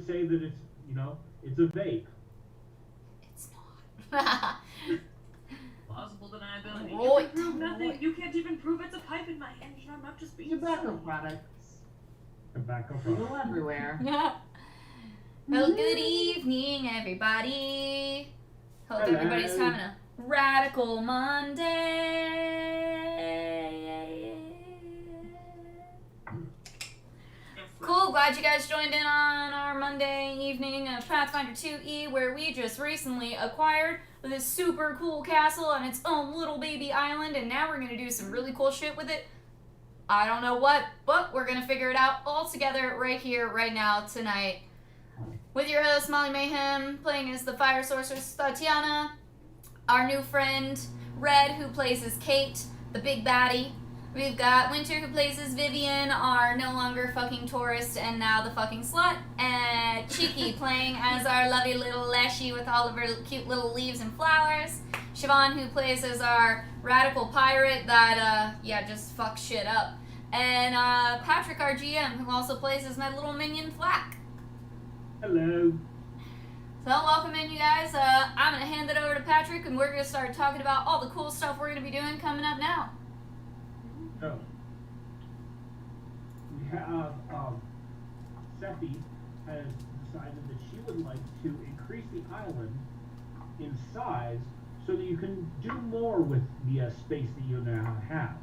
say that it's, it's a vape. It's not. Plausible deniability. Right. You can prove nothing. You can't even prove it's a pipe in my hand. I'm not just being Tobacco products. Tobacco Legal products. everywhere. Well, good evening, everybody. Hope Hello. everybody's having a radical Monday. Cool, glad you guys joined in on our Monday evening of Pathfinder 2E, where we just recently acquired this super cool castle on its own little baby island, and now we're going to do some really cool shit with it. I don't know what, but we're going to figure it out all together right here, right now, tonight. With your host, Molly Mayhem, playing as the Fire Sorceress Tatiana, our new friend, Red, who plays as Kate, the big baddie. We've got Winter, who plays as Vivian, our no longer fucking tourist and now the fucking slut, and Cheeky playing as our lovely little Leshy with all of her cute little leaves and flowers. Siobhan, who plays as our radical pirate that, just fucks shit up. And Patrick, our GM, who also plays as my little minion Flack. Hello. So welcome in, you guys. I'm going to hand it over to Patrick, and we're going to start talking about all the cool stuff we're going to be doing coming up now. So, we have, Sephi has decided that she would like to increase the island in size so that you can do more with the space that you now have.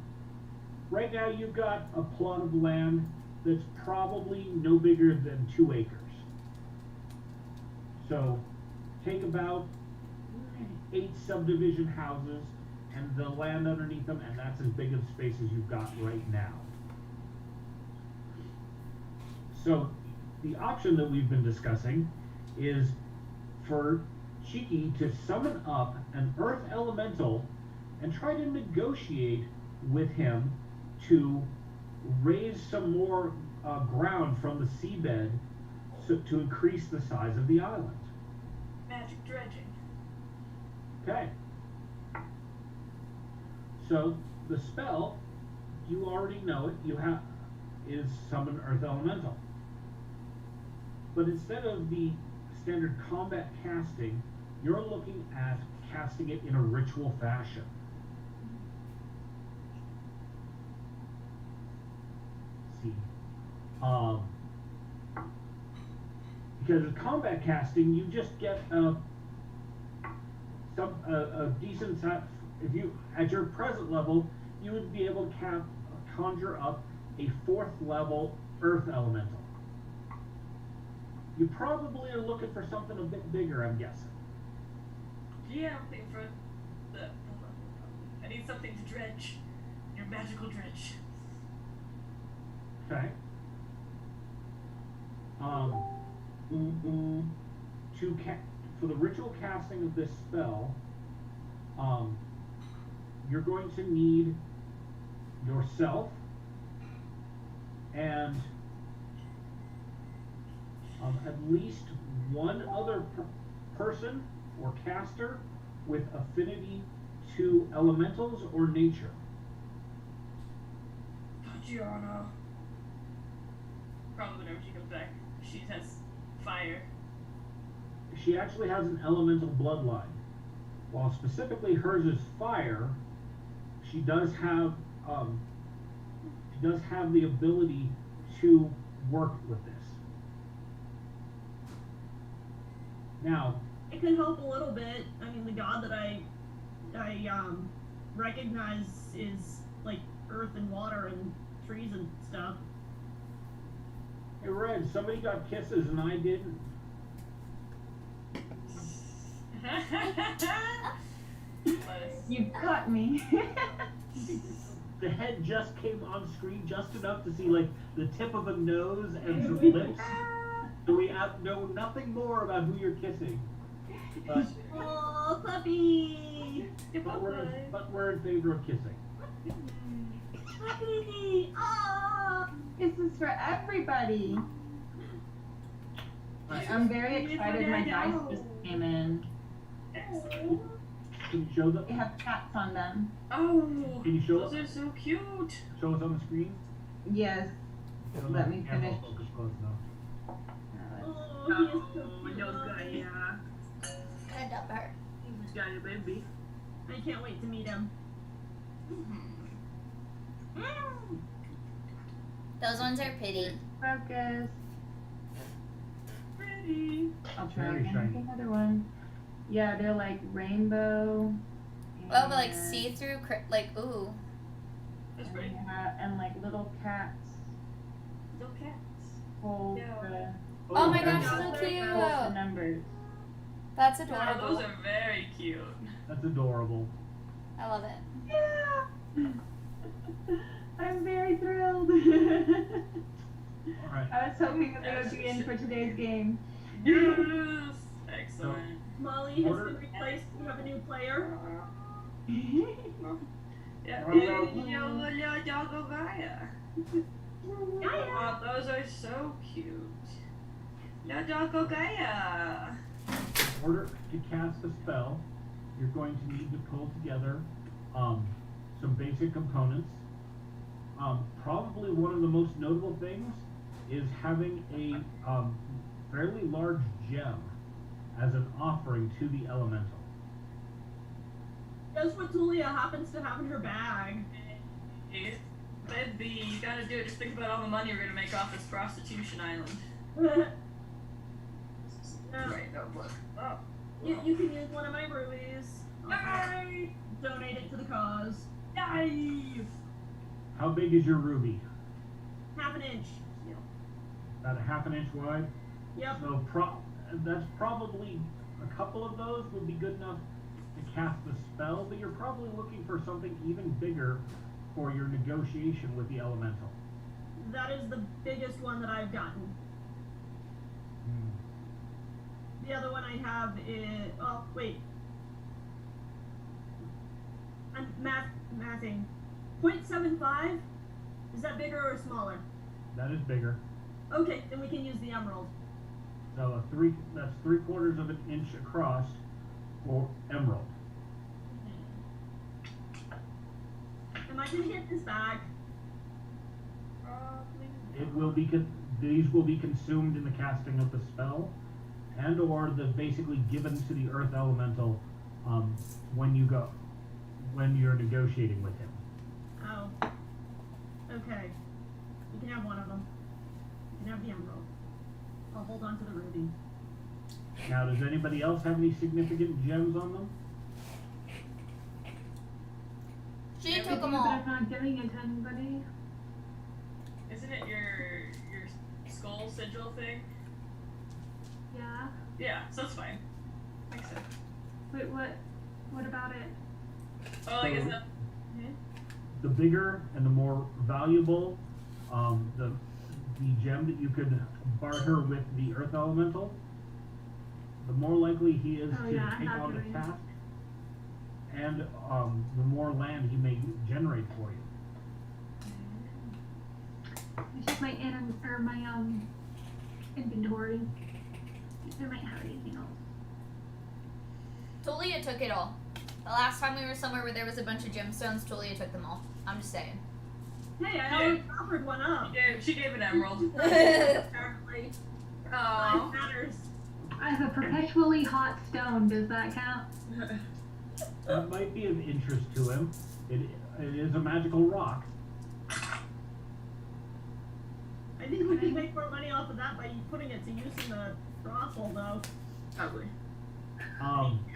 Right now you've got a plot of land that's probably no bigger than 2 acres. So, take about 8 subdivision houses and the land underneath them, and that's as big of space as you've got right now. So the option that we've been discussing is for Cheeky to summon up an earth elemental and try to negotiate with him to raise some more ground from the seabed to increase the size of the island. magic dredging. Okay. So the spell, you already know it, is summon Earth Elemental. But instead of the standard combat casting, you're looking at casting it in a ritual fashion. Let's see. Because with combat casting, you just get a decent size. If you, at your present level, you would be able to conjure up a 4th level Earth Elemental. You probably are looking for something a bit bigger, I'm guessing. Yeah, I'm thinking for the. I need something to dredge. Your magical dredge. Okay. For the ritual casting of this spell, you're going to need yourself and at least one other person or caster with affinity to elementals or nature. Tatiana. Probably whenever she comes back, she has fire. She actually has an elemental bloodline. While specifically hers is fire, she does have the ability to work with this. Now, it could help a little bit. I mean, the god that I recognize is like earth and water and trees and stuff. Hey Red, somebody got kisses and I didn't. You cut me. The head just came on screen just enough to see like the tip of a nose and some lips. So we know nothing more about who you're kissing. But, Oh, puppy! but we're in favor of kissing. Puppy! Oh! This is for everybody. I'm very excited. My dice just came in. Excellent. Can you show them? They have cats on them. Oh, Can you show those are so cute. Show us on the screen? Yes. Let me finish. Focus close enough. Oh, he is so cute. no Gaia. Kind of her. He's got a baby. I can't wait to meet him. Those ones are pretty. Focus. Pretty. I'll try Very again. shiny. Make another one. Yeah, they're like rainbow. Oh, but like and- see-through, like ooh. That's pretty. Yeah, and like little cats Little cats. hold Yeah. the, Oh my and gosh, so hold the cute. numbers. That's Oh, adorable. those are very cute. That's adorable. I love it. Yeah. I'm very thrilled. All right. I was hoping that they would be in for today's game. Yes. Excellent. Molly has Order. been replaced. We have a new player. Yeah. Well, Doggo Gaia. Oh, those are so cute. Doggo Gaia. In order to cast a spell, you're going to need to pull together some basic components. Probably one of the most notable things is having a fairly large gem as an offering to the elemental. That's what Tulia happens to have in her bag. Baby, you gotta do it. Just think about all the money we're gonna make off this prostitution island. No, Right, no, look. Oh. you can use one of my rubies. Yay! Donate it to the cause. Nice! How big is your ruby? Half an inch. About a half an inch wide. Yep. So that's probably a couple of those would be good enough to cast the spell, but you're probably looking for something even bigger for your negotiation with the elemental. That is the biggest one that I've gotten. The other one I have is. Oh, wait. I'm mathing. 0.75? Is that bigger or smaller? That is bigger. Okay, then we can use the emerald. So that's 3/4 of an inch across for emerald. Am I gonna get this back? These will be consumed in the casting of the spell, and or basically given to the earth elemental when you're negotiating with him. Oh. Okay. You can have one of them. You can have the emerald. I'll hold on to the ruby. Now, does anybody else have any significant gems on them? She Yeah, took them But all. I'm not giving it to anybody. Isn't it your skull sigil thing? Yeah. Yeah, so that's fine. Makes sense. Wait, what about it? Oh, I guess So- that. The bigger and the more valuable the gem that you could barter with the earth elemental, the more likely he is Oh, to yeah, I'm take not on a doing it. task, and the more land he may generate for you. It's just my inventory. I might have anything else. Tulia took it all. The last time we were somewhere where there was a bunch of gemstones, Tulia took them all. I'm just saying. Hey, I already offered one up. She gave an emerald. Apparently. Aww. Life matters. I have a perpetually hot stone. Does that count? That might be of interest to him. It is a magical rock. I think we could make more money off of that by putting it to use in the brothel, though. Probably.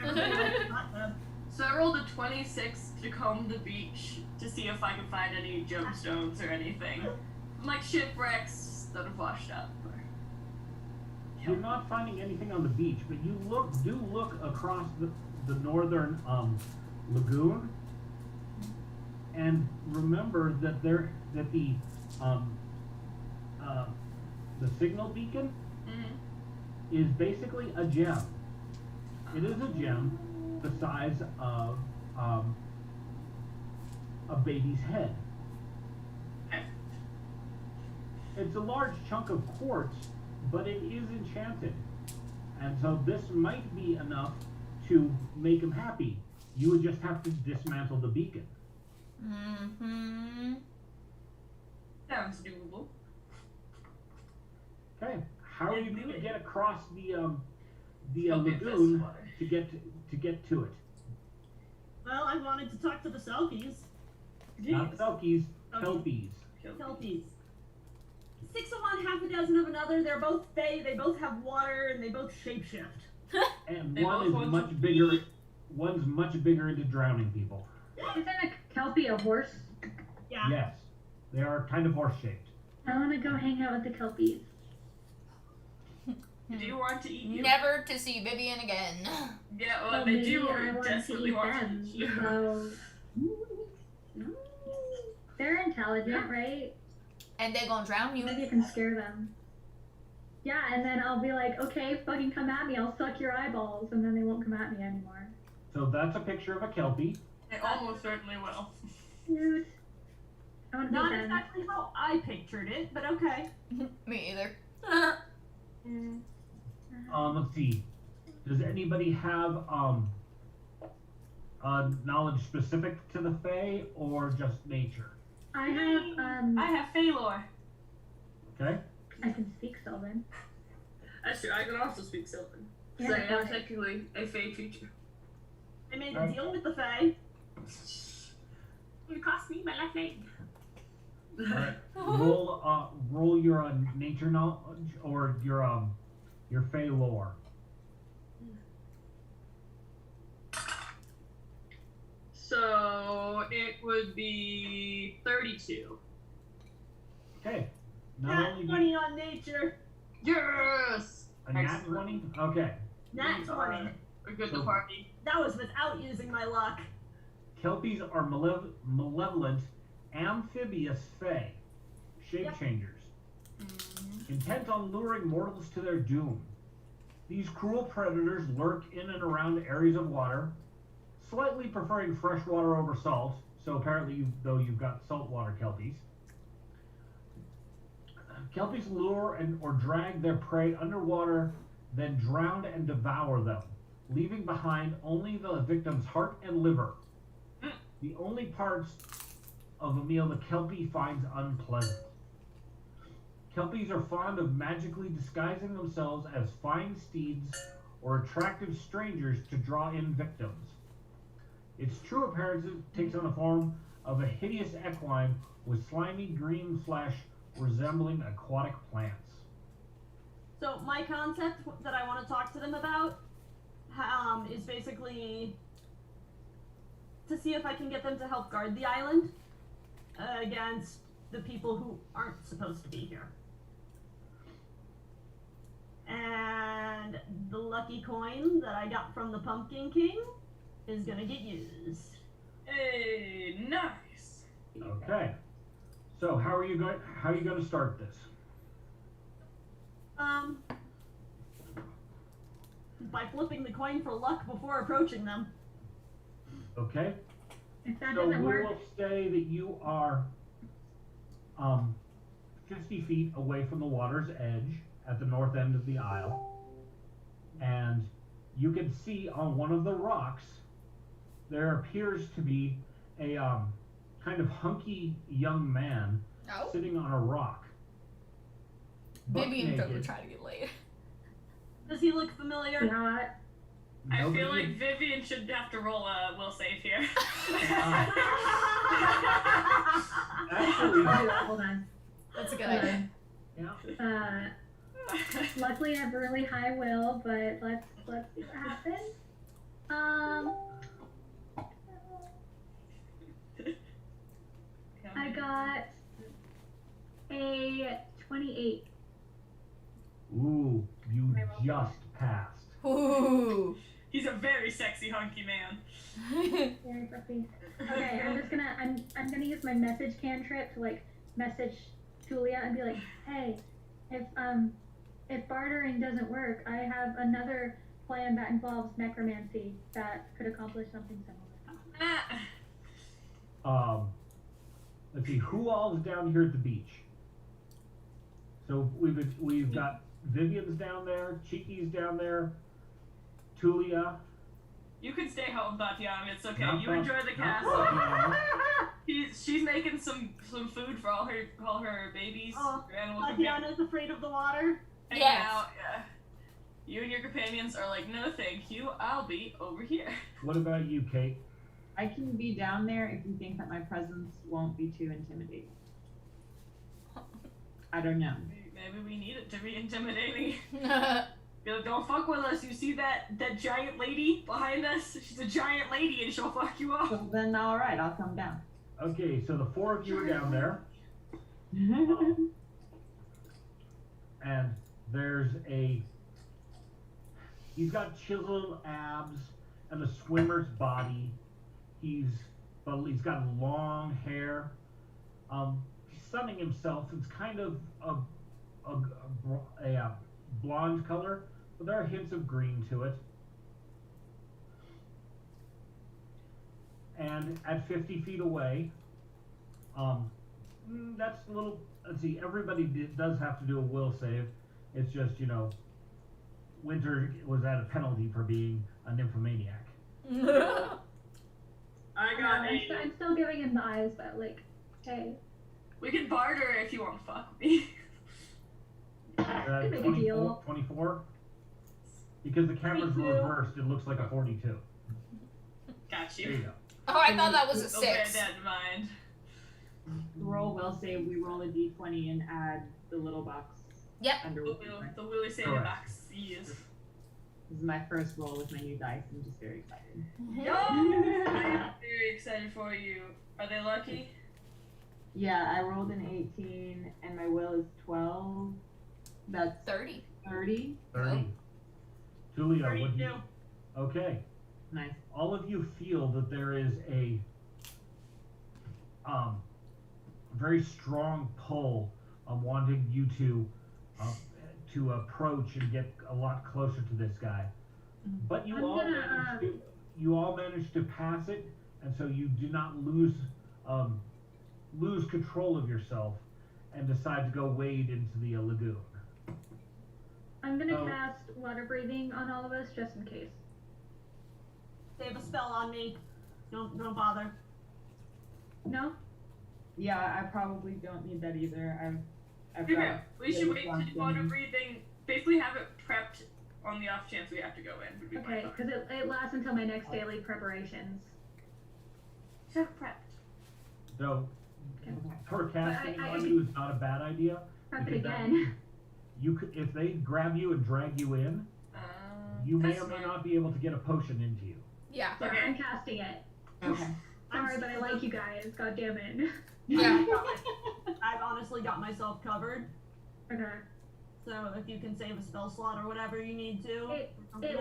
Everybody likes the hot tub. So I rolled a 26 to comb the beach to see if I could find any gemstones or anything. Like shipwrecks that have washed up. You're not finding anything on the beach, but you do look across the northern lagoon, and remember that the signal beacon is basically a gem. It is a gem the size of a baby's head. It's a large chunk of quartz, but it is enchanted. And so this might be enough to make him happy. You would just have to dismantle the beacon. Mm-hmm. Sounds doable. Okay, how are you going to get across the Okay, lagoon water. to get to it. Well, I wanted to talk to the Selkies. Not Selkies, Okay. Kelpies. Kelpies. 6 of one, half a dozen of another. They're both fey. They both have water, and they both shapeshift. And They one both is want much to bigger. One's much bigger into drowning people. Isn't a Kelpie a horse? Yeah. Yes, they are kind of horse shaped. I want to go hang out with the Kelpies. Do you want to eat you? Never to see Vivian again. Yeah, well, Well, they maybe do I want to desperately eat want them. to eat you. So they're intelligent, right? And they gonna drown you. Maybe I can scare them. Yeah, and then I'll be like, okay, fucking come at me. I'll suck your eyeballs, and then they won't come at me anymore. So that's a picture of a Kelpie. They almost certainly will. Cute. I want to Not be them. exactly how I pictured it, but okay. Me either. Let's see. Does anybody have knowledge specific to the Fae or just nature? I have I have Phalor. Okay. I can speak Sylvan. That's true. I can also speak Sylvan. Yeah, So I am but- technically a Fae creature. I made a deal with the Fae. It cost me my life name. All right. Roll your nature knowledge or your Fae lore. So it would be 32. Okay. Not Nat only 20 on nature. Yes! a nat 20. Okay. Nat 20. We're good So- to party. That was without using my luck. Kelpies are malevolent, amphibious Fae, shape Yep. changers, intent on luring mortals to their doom. These cruel predators lurk in and around areas of water, slightly preferring fresh water over salt. So apparently, you've got saltwater kelpies. Kelpies lure or drag their prey underwater, then drown and devour them, leaving behind only the victim's heart and liver. The only parts of a meal the Kelpie finds unpleasant. Kelpies are fond of magically disguising themselves as fine steeds or attractive strangers to draw in victims. Its true appearance takes on the form of a hideous equine with slimy green flesh resembling aquatic plants. So my concept that I want to talk to them about is basically to see if I can get them to help guard the island against the people who aren't supposed to be here. And the lucky coin that I got from the Pumpkin King is gonna get used. Hey, nice. Okay. So how are you going to start this? By flipping the coin for luck before approaching them. Okay. If that So doesn't we work, will say that you are 50 feet away from the water's edge at the north end of the isle. And you can see on one of the rocks there appears to be a kind of hunky young man Oh. sitting on a rock. buck Vivian naked. would try to get laid. Does he look familiar? not. I Nobody- feel like Vivian should have to roll a will save here. Actually, Hold on. That's a good Hold idea. on. Luckily, I have a really high will, but let's see what happens. I got a 28. ooh, you just passed. Ooh. He's a very sexy hunky man. Very fluffy. Okay, I'm gonna use my message cantrip to like message Julia and be like, hey, if bartering doesn't work, I have another plan that involves necromancy that could accomplish something similar. Ah, Let's see, who all is down here at the beach? So we've got Vivian's down there, Cheeky's down there, Tulia. you can stay home, Tatiana. It's okay. Not You Bat- enjoy the not castle. Tatiana. She's making some food for all her babies. Oh, her animal companions. Tatiana's afraid of the water. Hanging Yes. out, yeah. You and your companions are like, no, thank you. I'll be over here. What about you, Kate? I can be down there if you think that my presence won't be too intimidating. I don't know. Maybe we need it to be intimidating. Be like, don't fuck with us. You see that giant lady behind us? She's a giant lady and she'll fuck you up. So then, all right, I'll come down. Okay, so the 4 of you are down there, and there's he's got chiseled abs and a swimmer's body. He's got long hair. He's sunning himself. It's kind of a blonde color, but there are hints of green to it. And at 50 feet away, that's a little, let's see, everybody does have to do a will save. It's just, Winter was at a penalty for being a nymphomaniac. I got I'm still giving him the eyes, but like, hey. We can barter if you want to fuck me. Could make a deal. 24? Because the camera's 22. reversed, it looks like a 42. Got There you you. go. Oh, I thought that was a I'll bear 6. that in mind. Roll will save. We roll a d20 and add the little box. Yep. Under The Willy Santa Correct. box. Yes. This is my first roll with my new dice. I'm just very excited. Yo! I'm very excited for you. Are they lucky? Yeah, I rolled an 18 and my will is 12. That's 30. 30. 30. Julia, what do 32. you... Okay. Nice. All of you feel that there is a very strong pull on wanting you to approach and get a lot closer to this guy. But you all managed to pass it, and so you do not lose control of yourself and decide to go wade into the lagoon. I'm gonna Oh. cast water breathing on all of us just in case. Save a spell on me. Don't bother. No? Yeah, I probably don't need that either. I've Okay, got we should wait really till water breathing. Basically, have it prepped on the off chance we have to go in. Would be Okay, my because it lasts until my next daily preparations. So prepped. So, Okay. her casting I- on you is not a bad idea. Prep it because that again. means You could, if they grab you and drag you in, you may That's or may smart. not be able to get a potion into you. Yeah. So Okay. I'm casting it. Okay. Sorry, but I like you guys. God damn it. Yeah. I've honestly got myself covered. Okay. So if you can save a spell slot or whatever you need to. It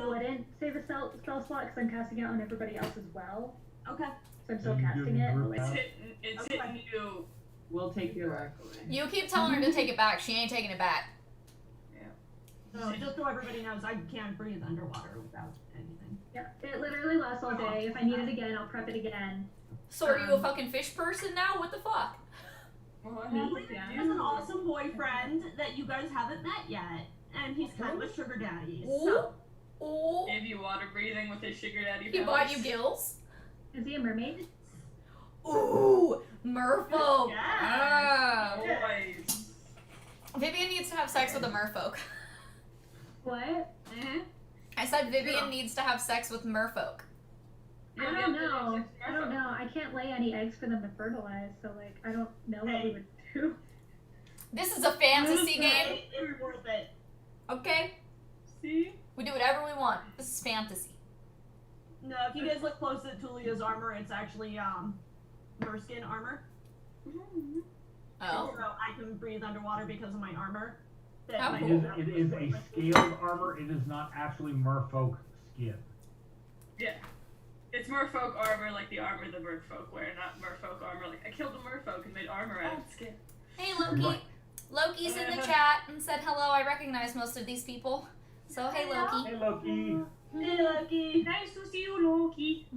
wouldn't save a spell slot because I'm casting it on everybody else as well. Okay. So I'm still Are you casting doing it. group but, It's like, now? hitting. It's Okay. hitting you. We'll take your luck. You keep telling her to take it back. She ain't taking it back. So just so everybody knows, I can't breathe underwater without anything. yeah, it literally lasts all day. If I need it again, I'll prep it again. So are you a fucking fish person now? What the fuck? What Me? happened? He has an awesome boyfriend that you guys haven't met yet, and he's kind of a sugar daddy. So Ooh. Ooh. Gave you water breathing with his sugar daddy. He powers. bought you gills? Is he a mermaid? Ooh. Merfolk. Yeah. Oh. Boys. Vivian needs to have sex with a merfolk. What? Mm-hmm. I said Vivian needs to have sex with merfolk. I don't know. I don't know. I can't lay any eggs for them to fertilize, so like I don't know what we would do. This is a fantasy It game. would be worth it. Okay? See? We do whatever we want. This is fantasy. No, if you guys look close at Tulia's armor, it's actually Murskin armor. Oh. So I can breathe underwater because of my armor. That How my- cool. It is a scaled armor. It is not actually merfolk skin. Yeah. It's merfolk armor like the armor the merfolk wear, not merfolk armor like I killed a merfolk and made armor out of its skin. Hey, Loki. Right. Loki's in the chat and said hello. I recognize most of these people. So, hey, Loki. Hey, Loki. Hey, Lucky. Nice to see you, Loki.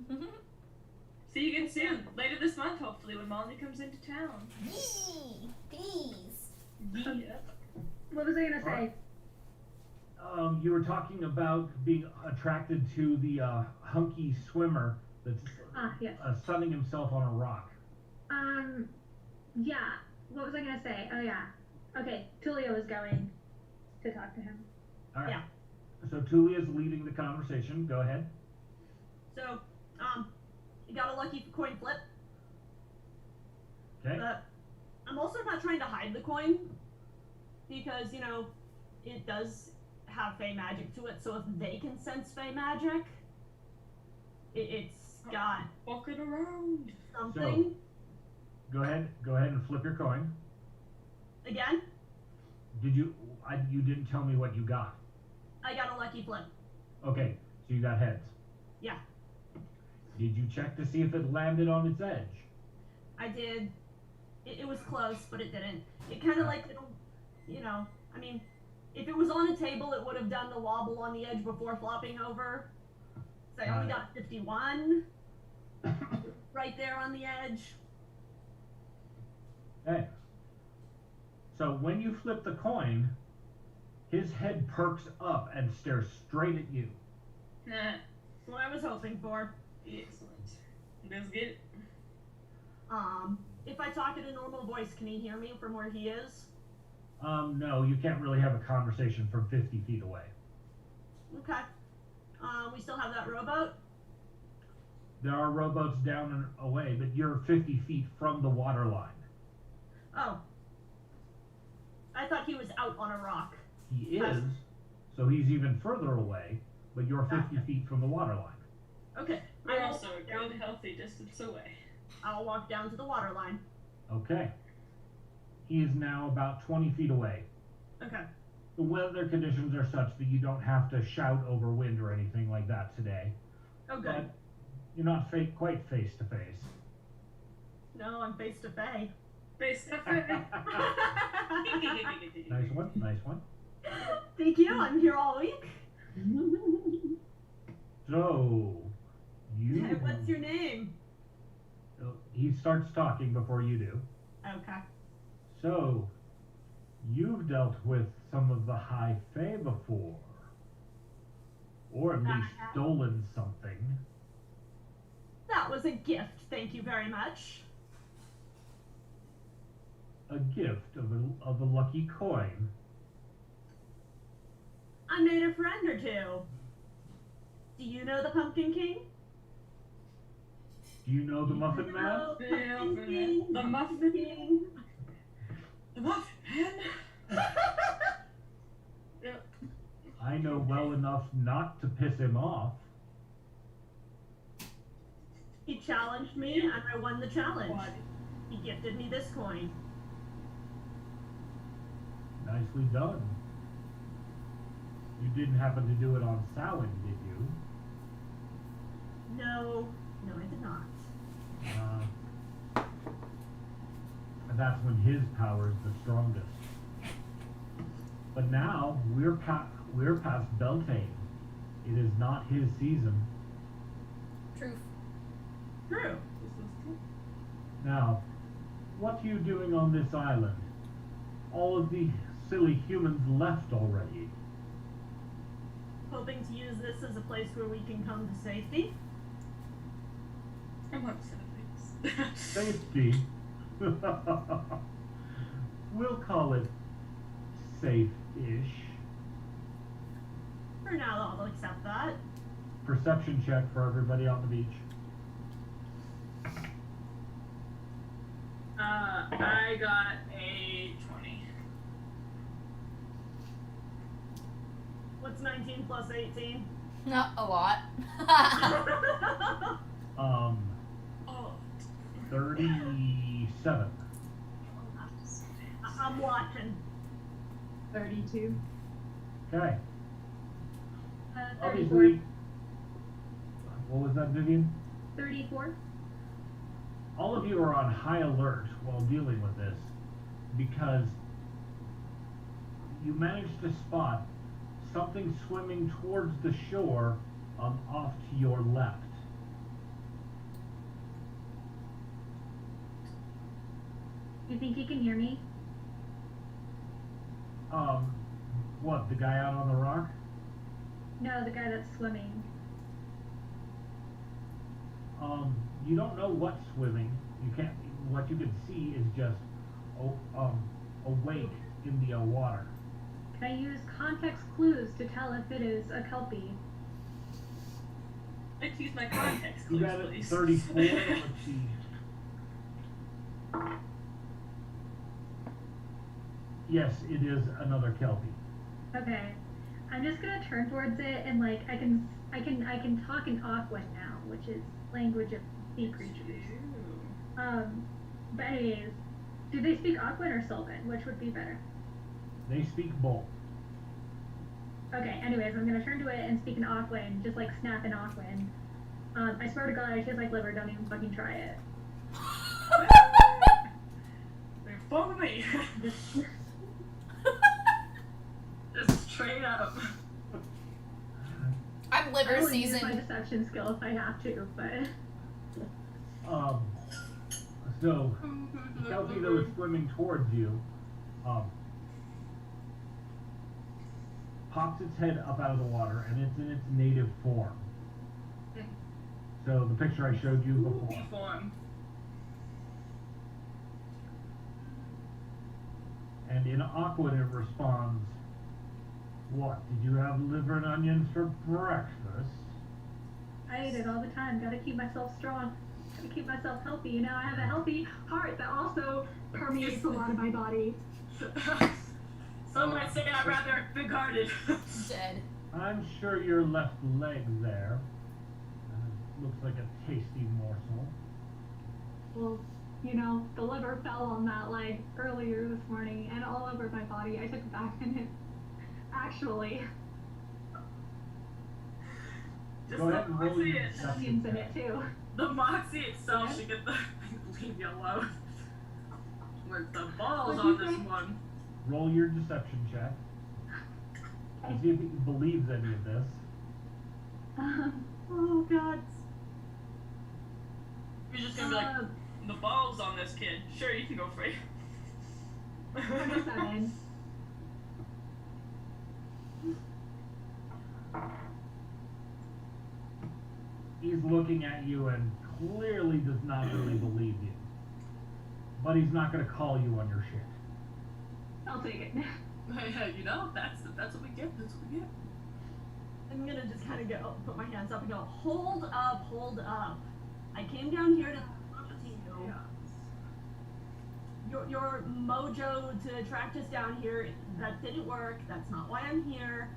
See you again soon. Later this month, hopefully, when Molly comes into town. Yee. Bees. Yeah. What was I gonna say? You were talking about being attracted to the hunky swimmer that's Ah, yes. sunning himself on a rock. Yeah. What was I gonna say? Oh yeah. Okay, Tulia was going to talk to him. All right. Yeah. So Tulia's leading the conversation. Go ahead. So, you got a lucky coin flip. Okay. But I'm also not trying to hide the coin because, you know, it does have fey magic to it. So if they can sense fey magic, it's got Walking around. something. Go ahead. Go ahead and flip your coin. Again, Did you? You didn't tell me what you got. I got a lucky flip. Okay, so you got heads. Yeah, Did you check to see if it landed on its edge? I did. It was close, but it didn't. It kind of like, you know, I mean, if it was on a table, it would have done the wobble on the edge before flopping over. So I only got 51 right there on the edge. Okay. So when you flip the coin, his head perks up and stares straight at you. Nah. That's what I was hoping for. Excellent. Let's get it. If I talk in a normal voice, can he hear me from where he is? No, you can't really have a conversation from 50 feet away. Okay. We still have that rowboat? There are rowboats down and away, but you're 50 feet from the water line. Oh. I thought he was out on a rock. He is, so he's even further away, but you're 50 feet from the water line. Okay. We're I'll also a walk down- good, healthy distance away. I'll walk down to the water line. Okay. He is now about 20 feet away. Okay. The weather conditions are such that you don't have to shout over wind or anything like that today. Oh, good. But you're not quite face to face. No, I'm face to face. Face to face. Nice one, nice one. Thank you. I'm here all week. So, you... What's your name? He starts talking before you do. Okay. So, you've dealt with some of the high fae before. Or at least stolen something. That was a gift. Thank you very much. A gift of a lucky coin. I made a friend or two. Do you know the Pumpkin King? Do you know the Muffin Man? know Yeah, Pumpkin King? the Muffin King? The Muffin Man. Yep. I know well enough not to piss him off. He challenged me and I won the challenge. What? He gifted me this coin. Nicely done. You didn't happen to do it on Samhain, did you? No, I did not. And that's when his power is the strongest. But now we're past Beltane. It is not his season. Truth. True. This is true. Now, what are you doing on this island? All of the silly humans left already. Hoping to use this as a place where we can come to safety. Amongst other things. Safety. We'll call it safe-ish. For now, I'll accept that. Perception check for everybody on the beach. I got a 20. What's 19 plus 18? Not a lot. Oh. 37. I'm watching. 32. Okay. 34. Obviously, what was that, Vivian? 34. All of you are on high alert while dealing with this because you managed to spot something swimming towards the shore off to your left. You think he can hear me? What, the guy out on the rock? No, the guy that's swimming. You don't know what's swimming. You can't. What you can see is just a wake in the water. Can I use context clues to tell if it is a Kelpie? I'd like to use my context You clues, got it. please. 34. Let's see. Yes, it is another Kelpie. Okay. I'm just gonna turn towards it and like I can talk in Aquan now, which is language of sea creatures. But anyways, do they speak Aquan or Sylvan? Which would be better? They speak both. Okay, anyways, I'm gonna turn to it and speak in Aquan, just like snap in Aquan. I swear to God, I taste like liver, don't even fucking try it. Follow me. Just, Just straight up. I'm I liver will use my seasoned. deception skill if I have to, but So the Kelpie that was swimming towards you, pops its head up out of the water, and it's in its native form. So the picture I showed you before. Form. And in Aquan it responds, "What, did you have liver and onions for breakfast?" I eat it all the time. Gotta keep myself strong. Gotta keep myself healthy. You know, I have a healthy heart that also permeates a lot of my body. Some might say I'm rather big-hearted. Dead. I'm sure your left leg there looks like a tasty morsel. Well, you know, the liver fell on that leg earlier this morning and all over my body. I took it back and it actually Just Go the ahead and roll moxie, your it, onions in it too. the moxie itself should get the leave you alone. With the balls What'd on you this say? one. Roll your deception check. To see if he believes any of this. Oh God. You're just gonna be like, the balls on this kid. Sure, you can go free. 27. He's looking at you and clearly does not really believe you. But he's not going to call you on your shit. I'll take it. You know, that's what we get. That's what we get. I'm gonna just kind of go, put my hands up and go, hold up, hold up. I came down here to talk to you. Your mojo to attract us down here, that didn't work. That's not why I'm here.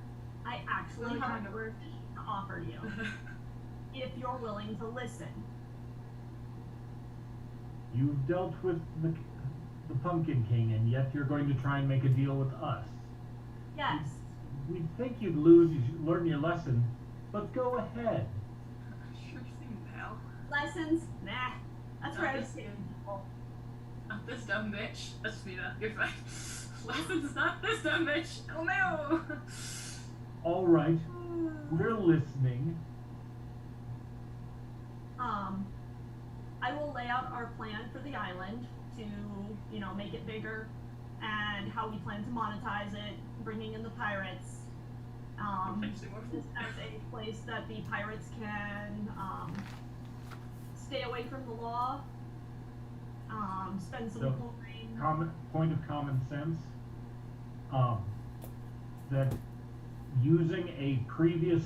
I actually Really have trying a to work. to offer you, if you're willing to listen. You've dealt with the Pumpkin King, and yet you're going to try and make a deal with us. Yes. We'd think you'd learn your lesson, but go ahead. Sure seems hell. Lessons? Nah. That's where I was seeing people. Not this dumb bitch. That's me, you're fine. Lessons, not this dumb bitch. Oh no! All right, we're listening. I will lay out our plan for the island to, you know, make it bigger and how we plan to monetize it, bringing in the pirates. Just as a place that the pirates can stay away from the law, spend some So, coin. Point of common sense, that using a previous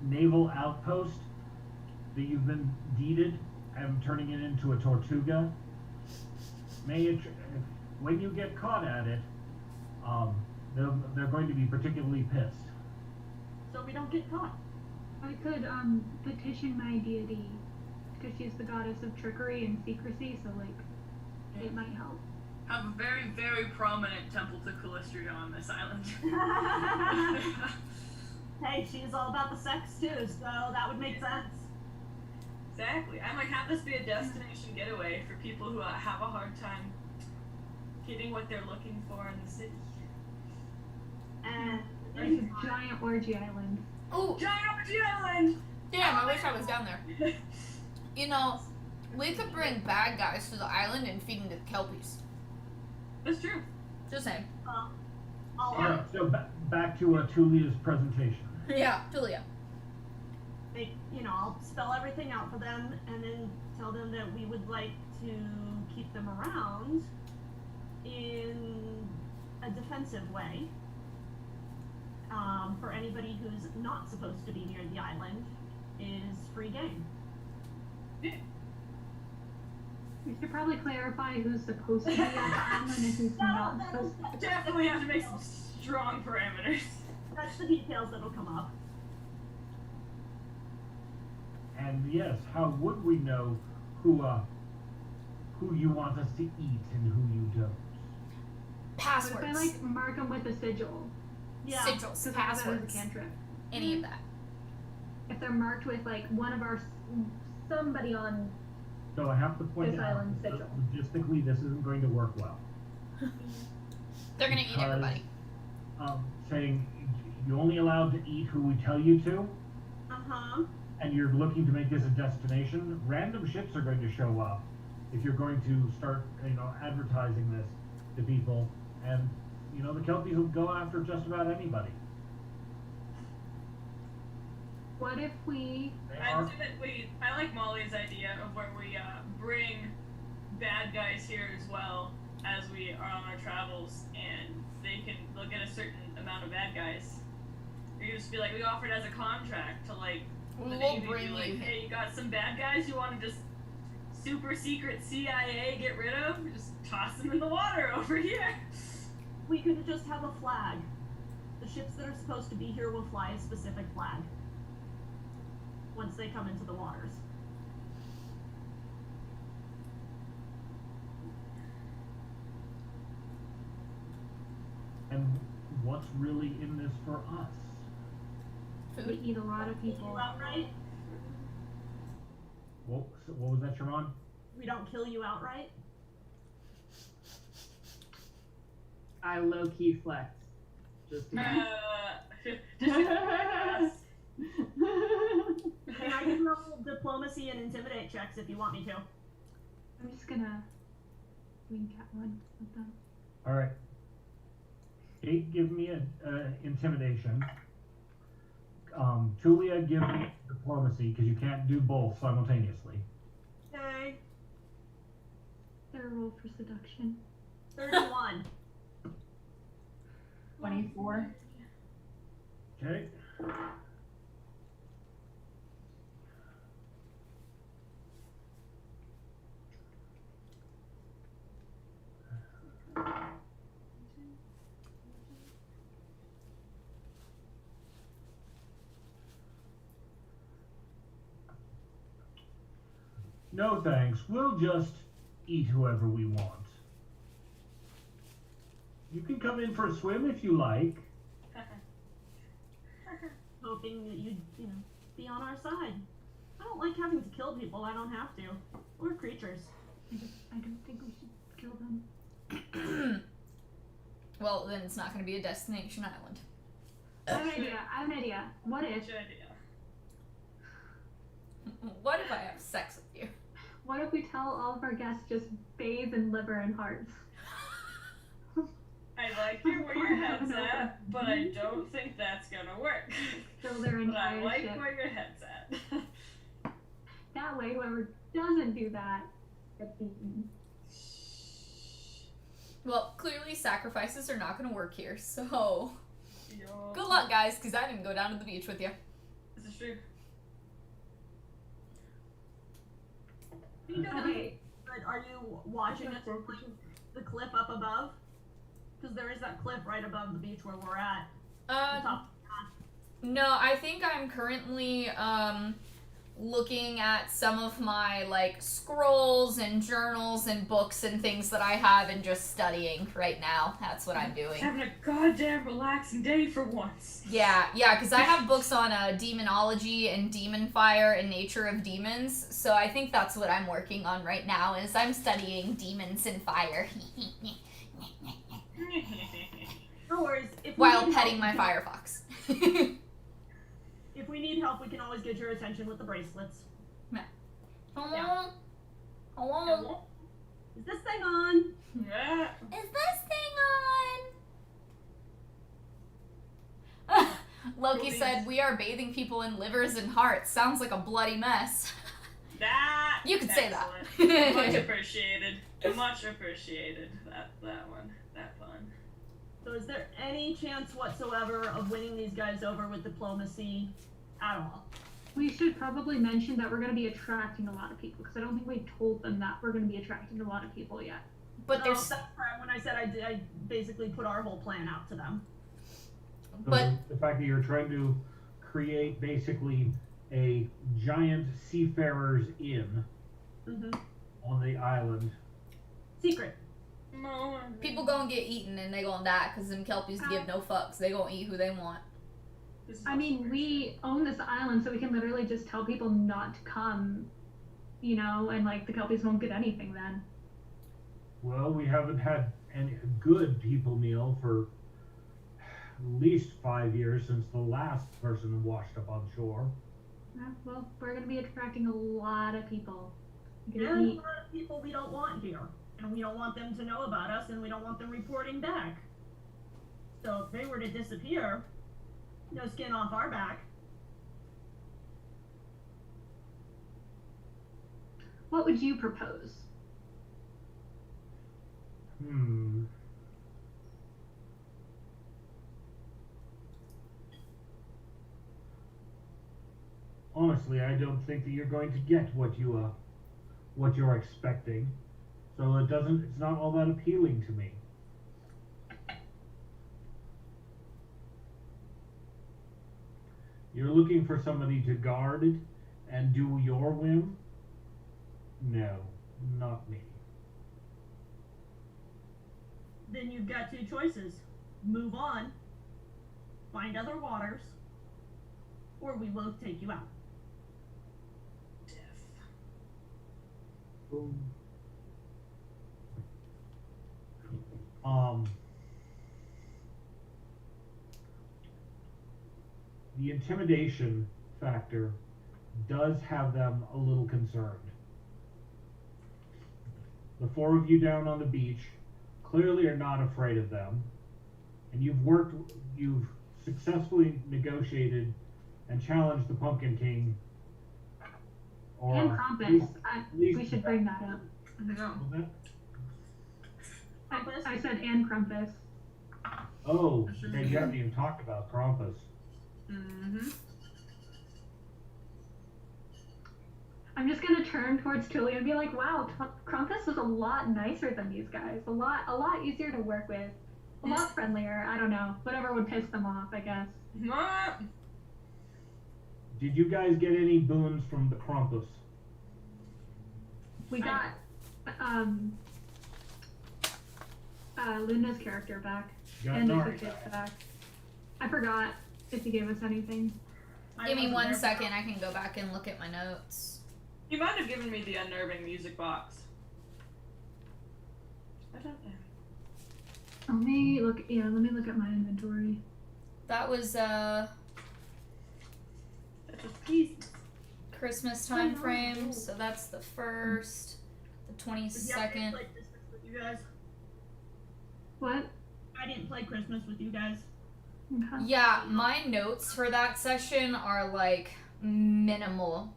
naval outpost that you've been deeded and turning it into a Tortuga, when you get caught at it, they're going to be particularly pissed. So we don't get caught. I could petition my deity because she's the goddess of trickery and secrecy, so like it might help. Have a very, very prominent temple to Calistria on this island. Hey, she's all about the sex too, so that would make sense. Exactly. I might have this be a destination getaway for people who have a hard time getting what they're looking for in the city. And It's a giant orgy island. Ooh, Giant Orgy Island! damn, I wish I was down there. You know, we could bring bad guys to the island and feed them to the Kelpies. That's true. Just saying. I'll Alright, so back to Tulia's presentation. Yeah, Julia. make, you know, I'll spell everything out for them and then tell them that we would like to keep them around in a defensive way. For anybody who's not supposed to be near the island, is free game. We should probably clarify who's supposed to be on the island and who's not supposed to. Definitely have to make some strong parameters. That's the details that'll come up. And yes, how would we know who you want us to eat and who you don't? What Passwords. if I like mark them with a sigil? Yeah. Sigils. Because I have that as a Passwords. cantrip. Any of that. If they're marked with like one of our somebody on. So I have to point This out, island that sigil. logistically, this isn't going to work well. They're gonna eat Because, everybody. Saying you're only allowed to eat who we tell you to, and you're looking to make this a destination, random ships are going to show up if you're going to start, advertising this to people, and, the Kelpies will go after just about anybody. What if we? They I are, do that I like Molly's idea of where we bring bad guys here as well as we are on our travels, and they'll get a certain amount of bad guys. You just be like, we offered as a contract to like the We'll Navy, bring be like, you hey, you got some bad guys you want to just super secret CIA get rid of? Just toss them in the water over here. We could just have a flag. The ships that are supposed to be here will fly a specific flag once they come into the waters. and what's really in this for us? We Food. eat a lot of You people. outright? What was that, Sharon? We don't kill you outright? I low key flex. Just to Just And I can roll diplomacy and intimidate checks if you want me to. I'm just gonna wink at one of them. All right. Kate, give me a intimidation. Tulia, give me diplomacy, because you can't do both simultaneously. Okay. They're a roll for seduction. 31. 24. Okay. No thanks. We'll just eat whoever we want. You can come in for a swim if you like. Hoping that you'd, be on our side. I don't like having to kill people. I don't have to. We're creatures. I don't think we should kill them. Well, then it's not gonna be a destination island. I have an idea. What if? Good idea. What if I have sex with you? What if we tell all of our guests just bathe in liver and hearts? I like where your head's at, but I don't think that's gonna work. Fill their But I entire like ship. where your head's at. That way, whoever doesn't do that gets eaten. Well, clearly sacrifices are not gonna work here, so Yo. good luck, guys, because I didn't go down to the beach with you. This is true. Okay. But are you watching us from the cliff up above? Because there is that cliff right above the beach where we're at. The top. No, I think I'm currently looking at some of my like scrolls and journals and books and things that I have and just studying right now. That's what I'm doing. Having a goddamn relaxing day for once. Yeah, because I have books on demonology and demon fire and nature of demons. So I think that's what I'm working on right now is I'm studying demons and fire No worries. If we while need petting help, my firefox. If we need help, we can always get your attention with the bracelets. Hello? Hello? Is this thing on? Yeah. Is this thing on? Loki said, "We are bathing people in livers and hearts. Sounds like a bloody mess." That. You could say that. Much appreciated. Much appreciated. That one. That fun. So is there any chance whatsoever of winning these guys over with diplomacy at all? We should probably mention that we're going to be attracting a lot of people, because I don't think we told them that we're going to be attracting a lot of people yet. But No, there's that's right. When I said I basically put our whole plan out to them. So but the fact that you're trying to create basically a giant seafarers inn Mm-hmm. on the island. Secret. No. people gonna get eaten and they gonna die because them kelpies give no fucks. They gonna eat who they want. This is I also mean, weird. we own this island, so we can literally just tell people not to come, you know, and like the Kelpies won't get anything then. Well, we haven't had any good people meal for at least 5 years since the last person washed up on shore. Yeah, well, we're going to be attracting a lot of people. We're There are gonna a eat. lot of people we don't want here. And we don't want them to know about us, and we don't want them reporting back. So if they were to disappear, no skin off our back. What would you propose? Honestly, I don't think that you're going to get what you're expecting. So it's not all that appealing to me. You're looking for somebody to guard it and do your whim? No, not me. Then you've got two choices. Move on, find other waters, or we will take you out. Boom. The intimidation factor does have them a little concerned. The four of you down on the beach clearly are not afraid of them, and you've successfully negotiated and challenged the Pumpkin King. Or And at Krampus. least- We least should bring that up. No. was that- I said and Krampus. Oh, okay, you haven't even talked about Krampus. Mm-hmm. I'm just gonna turn towards Julia and be like, "Wow, Krampus was a lot nicer than these guys. A lot easier to work with. A lot friendlier. I don't know. Whatever would piss them off, I guess." Did you guys get any boons from the Krampus? We got Luna's character back Got and the Nari kids back. back. I forgot if he gave us anything. I Give me wasn't 1 there. second. I can go back and look at my notes. You might have given me the unnerving music box. I don't know. Let me look. Yeah, let me look at my inventory. That was That was pieces. Christmas time frame, so that's the 1st, the Yeah, I didn't 22nd. play Christmas with you guys. What? I didn't play Christmas with you guys. Okay. Yeah, my notes for that session are like minimal.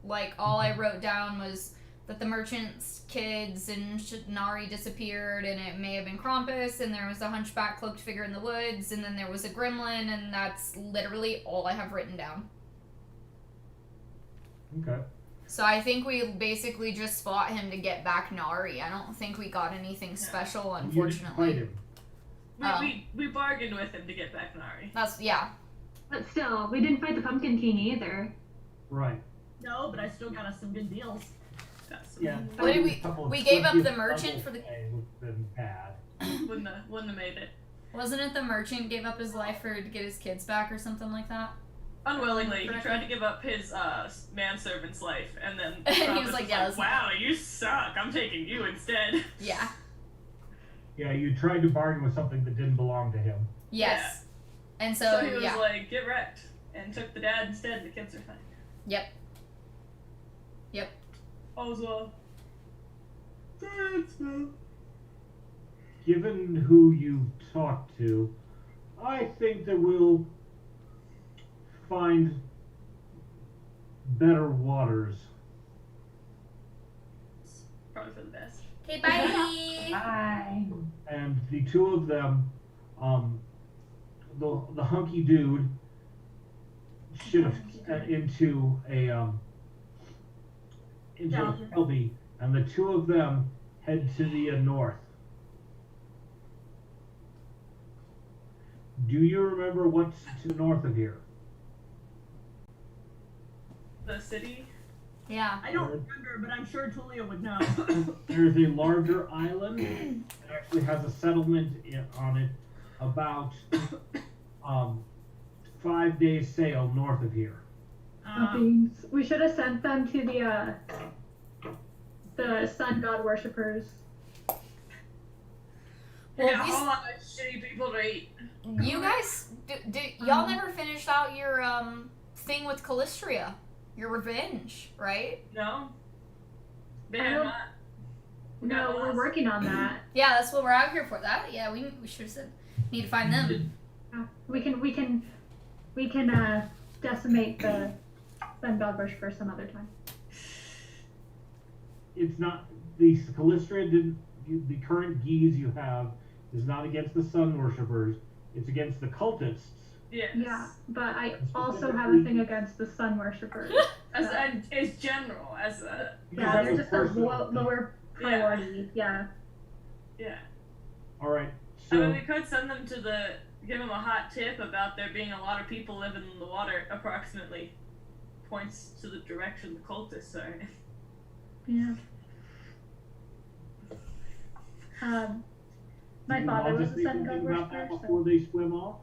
Like all I wrote down was that the merchant's kids and Nari disappeared, and it may have been Krampus, and there was a hunchback cloaked figure in the woods, and then there was a gremlin, and that's literally all I have written down. Okay. So I think we basically just fought him to get back Nari. I don't think we got anything special, You didn't fight unfortunately. him. We bargained with him to get back Nari. That's yeah. But still, we didn't fight the Pumpkin King either. Right. No, but I still got us some good deals. That's Yeah. What did a couple of we gave up the twentieth merchant level for the- play would've been bad. wouldn't have made it. Wasn't it the merchant gave up his life to get his kids back or something like that? Unwillingly, he tried to give up his manservant's life, and then And he Krampus was like, "Yeah, this- "Wow, you suck. I'm taking you instead." Yeah. Yeah, you tried to bargain with something that didn't belong to him. Yes. And So so, he was yeah. like, "Get wrecked," and took the dad instead. And the kids are fine. Yep. Also, Given who you've talked to, I think that we'll find better waters. probably for the best. Okay, bye. Bye. And the two of them the hunky dude shifts into a Kelpie, and the two of them head to the north. Do you remember what's to the north of here? The city? Yeah. I don't remember, but I'm sure Tulia would know. There's a larger island. It actually has a settlement on it about 5 days sail north of here. We should have sent them to the sun god worshippers. Well, Yeah, a whole lot of shitty people to eat. you guys, y'all never finished out your thing with Callistria, your revenge, right? No? They I have don't- not. No, we're working on that. Yeah, that's what we're out here for. That, yeah, we should have said need to find them. We can decimate the sun god worshippers some other time. It's not the Callistria didn't. The current geese you have is not against the sun worshippers. It's against the cultists. Yes. Yeah, but I also have a thing against the sun worshippers. As general, as a... Yeah, they're just a personal thing. lower priority. Yeah. Yeah. All right. I mean, So we could send them to give them a hot tip about there being a lot of people living in the water, approximately. Points to the direction the cultists are in. Yeah. My you father all was just a need to sun god think about that worshiper, before so. they swim off.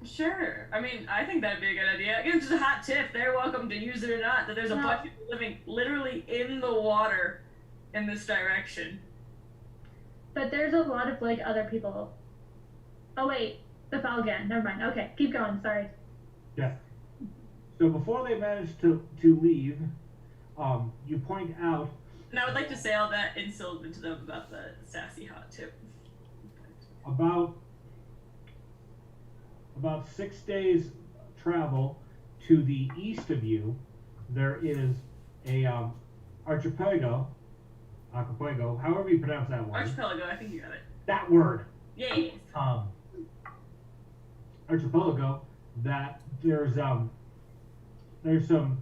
Sure. I mean, I think that'd be a good idea. Again, just a hot tip. They're welcome to use it or not. That there's a bunch of people living literally in the water in this direction. But there's a lot of like other people. Oh wait, the Falgan. Never mind. Okay, keep going. Sorry. So before they manage to leave, you point out And I would like to say all that in Sylvan to them about the sassy hot tip. about 6 days travel to the east of you. There is a archipelago, however you pronounce that word. Archipelago, I think you got it. That word. Yay. Archipelago. That there's some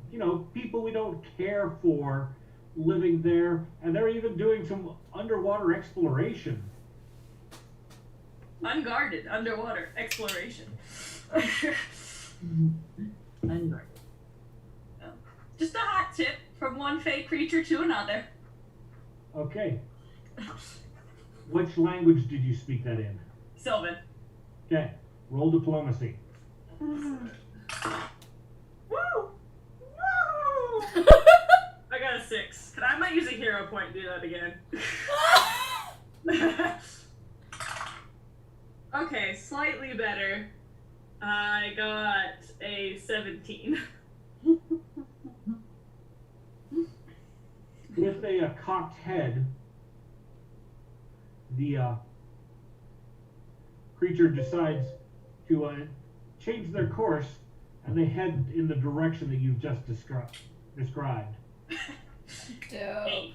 people we don't care for living there, and they're even doing some underwater exploration. Unguarded, underwater exploration. Unguarded. Just a hot tip from one fake creature to another. Okay. Which language did you speak that in? Sylvan. Okay. Roll diplomacy. Woo! Woo! I got a 6. I might use a hero point to do that again. Okay, slightly better. I got a 17. With a cocked head, the creature decides to change their course, and they head in the direction that you've just described. Dope.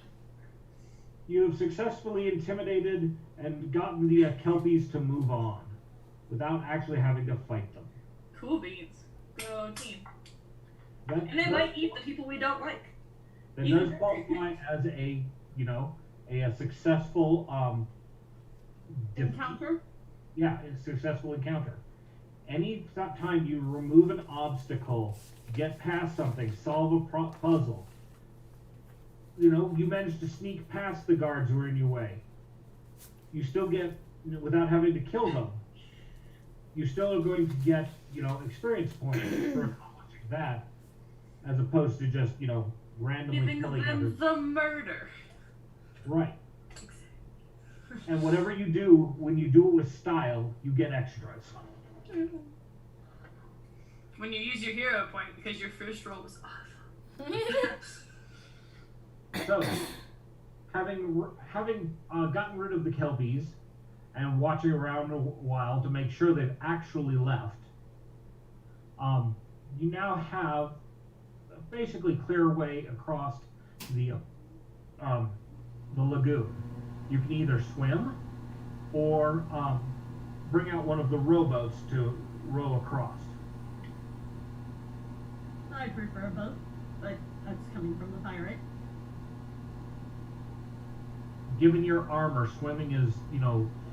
You have successfully intimidated and gotten the Kelpies to move on without actually having to fight them. Cool beans. Go team. That, And they might eat the people we don't like. that does qualify as a successful Encounter? Yeah, a successful encounter. Any time you remove an obstacle, get past something, solve a puzzle, you manage to sneak past the guards who are in your way. You still get, without having to kill them, you still are going to get, experience points for accomplishing that, as opposed to just, randomly Giving killing them others. the murder. Right. And whatever you do, when you do it with style, you get extras. When you use your hero point because your first roll was awful. So, having gotten rid of the Kelpies and watching around a while to make sure they've actually left, you now have a basically clear way across the lagoon. You can either swim or bring out one of the rowboats to row across. I prefer a boat, but that's coming from the pirate. Given your armor, swimming is,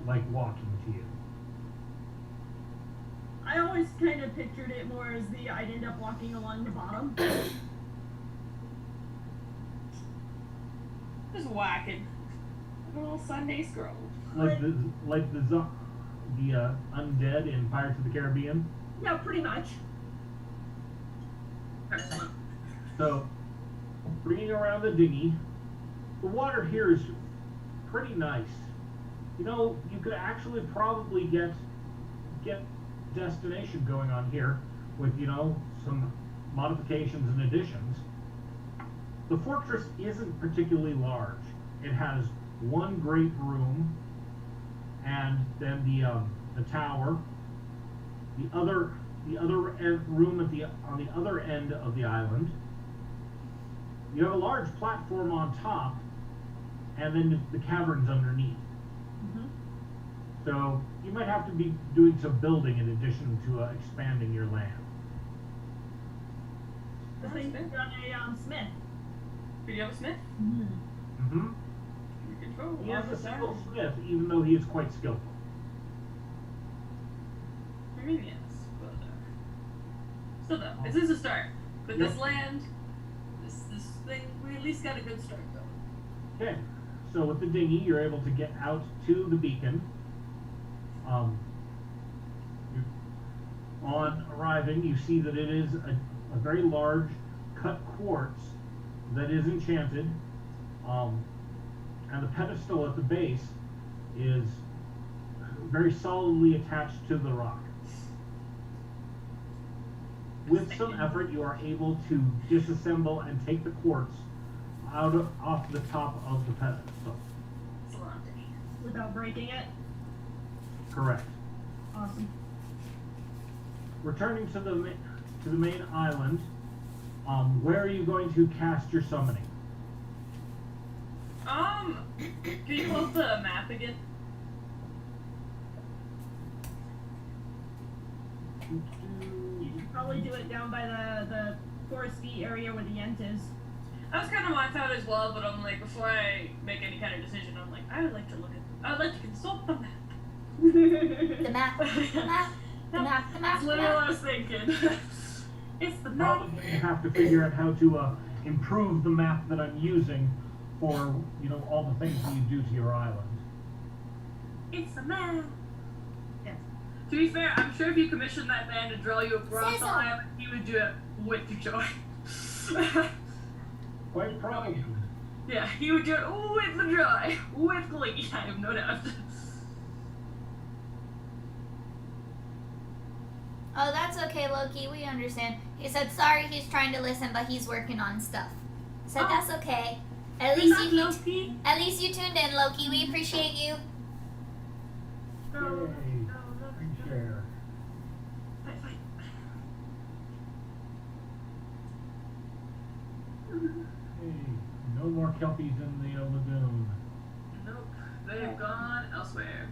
like walking to you. I always kind of pictured it more as I'd end up walking along the bottom. Just whacking. A little Sunday scroll. Like the undead in Pirates of the Caribbean. Yeah, pretty much. Excellent. So, bringing around the dinghy, the water here is pretty nice. You could actually probably get destination going on here with, some modifications and additions. The fortress isn't particularly large. It has one great room, and then the tower. The other room on the other end of the island. You have a large platform on top, and then the caverns underneath. Mm-hmm. So you might have to be doing some building in addition to expanding your land. The thing is on a smith. Do you have a smith? Mm-hmm. Control. He has a single smith, even though he is quite skillful. I mean, yes, but still though, this is a start. With this land, this thing, we at least got a good start going. Okay, so with the dinghy, you're able to get out to the beacon. On arriving, you see that it is a very large cut quartz that is enchanted, and the pedestal at the base is very solidly attached to the rock. With some effort, you are able to disassemble and take the quartz off the top of the pedestal. Without breaking it? Correct. Awesome. Returning to the main island, where are you going to cast your summoning? Can you pull up the map again? You should probably do it down by the foresty area where the Ent is. That was kind of my thought as well, but I'm like, before I make any kind of decision, I'm like, I would like to consult the map. The map. The map. The map. The map. That's literally what I was thinking. It's the map. Probably have to figure out how to improve the map that I'm using for, all the things that you do to your island. It's the map. Yes. To be fair, I'm sure if you commissioned that man to draw you across the island, he would do it with joy. Quite probably. Yeah, he would do it with the joy, with glee. I have no doubt. Oh, that's okay, Loki. We understand. He said sorry. He's trying to listen, but he's working on stuff. Said that's okay. At least you tuned in, Loki. We appreciate you. Yay. Share. Fight. Hey, no more kelpies in the lagoon. Nope, they have gone elsewhere.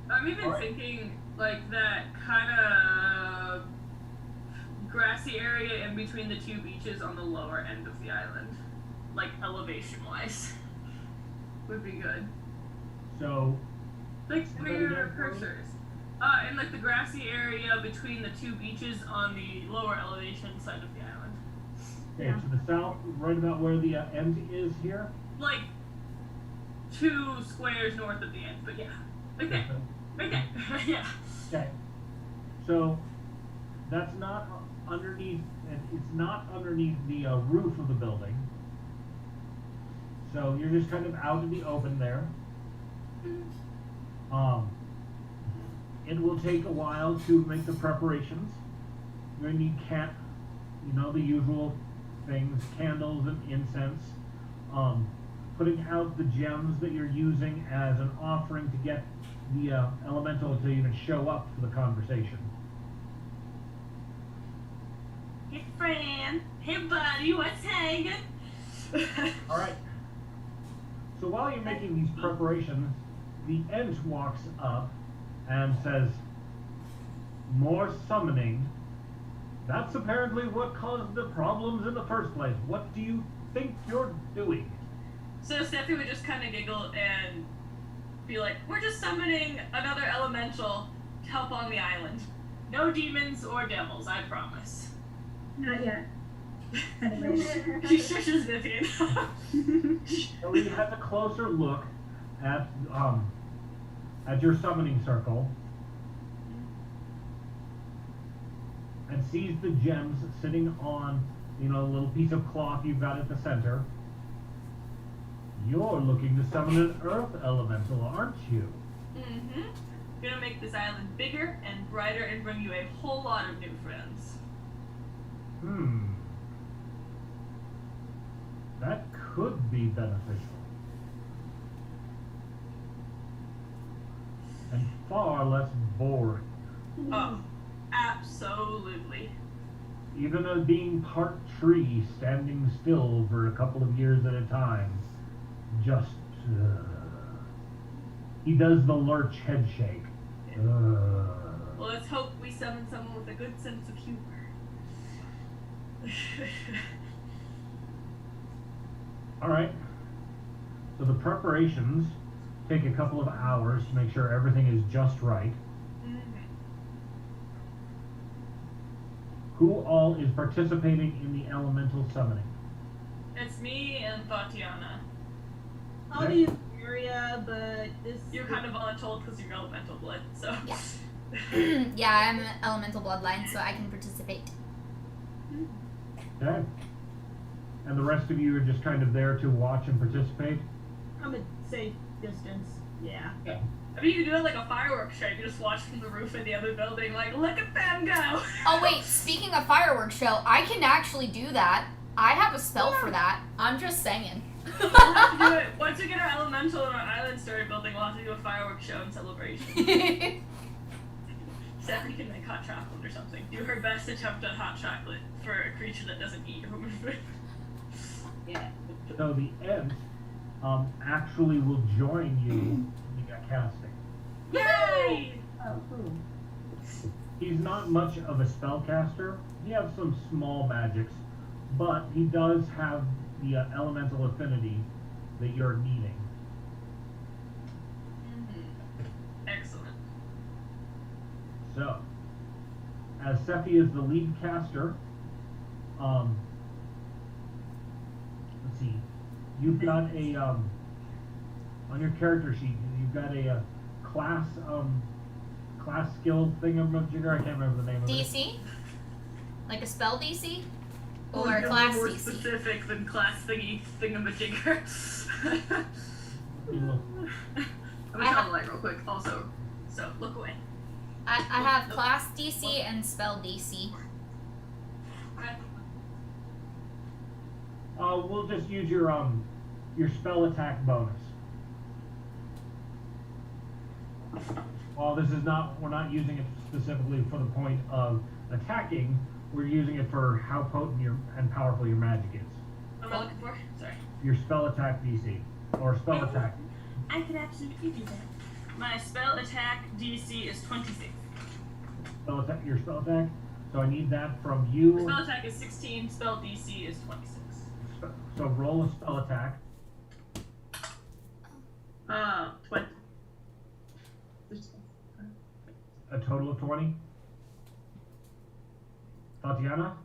I'm even thinking, like, that kind of grassy area in between the two beaches on the lower end of the island, like, elevation-wise, would be good. So, Like, where your cursors. In, like, the grassy area between the two beaches on the lower elevation side of the island. okay, to the south, right about where the end is here. Like, 2 squares north of the end, but yeah. Like that. Right there. Yeah. Okay. So, that's not underneath, and it's not underneath the roof of the building. So you're just kind of out in the open there. It will take a while to make the preparations. You're gonna need the usual things, candles and incense. Putting out the gems that you're using as an offering to get the elemental to even show up for the conversation. Hey, friend. Hey, buddy. What's hanging? All right. So while you're making these preparations, the Ent walks up and says, "More summoning. That's apparently what caused the problems in the first place. What do you think you're doing?" So Steffi would just kind of giggle and be like, "We're just summoning another elemental to help on the island. No demons or devils, I promise." Not yet. Anyways. She shushes Vivian. So he has a closer look at your summoning circle and sees the gems sitting on, a little piece of cloth you've got at the center. You're looking to summon an earth elemental, aren't you? Mm-hmm. Gonna make this island bigger and brighter and bring you a whole lot of new friends. That could be beneficial. And far less boring. Oh, absolutely. Even as being part tree, standing still for a couple of years at a time. Just, he does the lurch head shake. Well, let's hope we summon someone with a good sense of humor. Alright. So the preparations take a couple of hours to make sure everything is just right. Who all is participating in the elemental summoning? It's me and Tatiana. I'll be in the area, but this. You're kind of voluntold because you're elemental blood, so. Yeah. Yeah, I'm elemental bloodline, so I can participate. Okay. And the rest of you are just kind of there to watch and participate? I'm a safe distance. Yeah. I mean, you can do it like a fireworks show. You can just watch from the roof of the other building, like, look at them go! Oh wait, speaking of fireworks show, I can actually do that. I have a spell for that. I'm just saying. We'll have to do it. Once we get our elemental and our island story building, we'll have to do a fireworks show and celebration. Stephanie can make hot chocolate or something. Do her best attempt at hot chocolate for a creature that doesn't eat human food. Yeah. So the Ent actually will join you in the casting. Yay! Oh, cool. He's not much of a spellcaster. He has some small magics, but he does have the elemental affinity that you're needing. Excellent. So, as Sephi is the lead caster, let's see, you've got a on your character sheet, you've got a class skill thingamajigger. I can't remember the name of it. DC? Like a spell DC? Or Well, class more DC? specific than class thingamajigger. You look. I'm gonna tell the light real quick, also. So, look away. I have class DC and spell DC. We'll just use your spell attack bonus. Well, this is not, we're not using it specifically for the point of attacking, we're using it for how potent and powerful your magic is. What am I looking for? Sorry. Your spell attack DC, or spell attack. I could absolutely do that. My spell attack DC is 26. Your spell attack. So I need that from you. Spell attack is 16, spell DC is 26. So roll a spell attack. 20. A total of 20. Tatiana?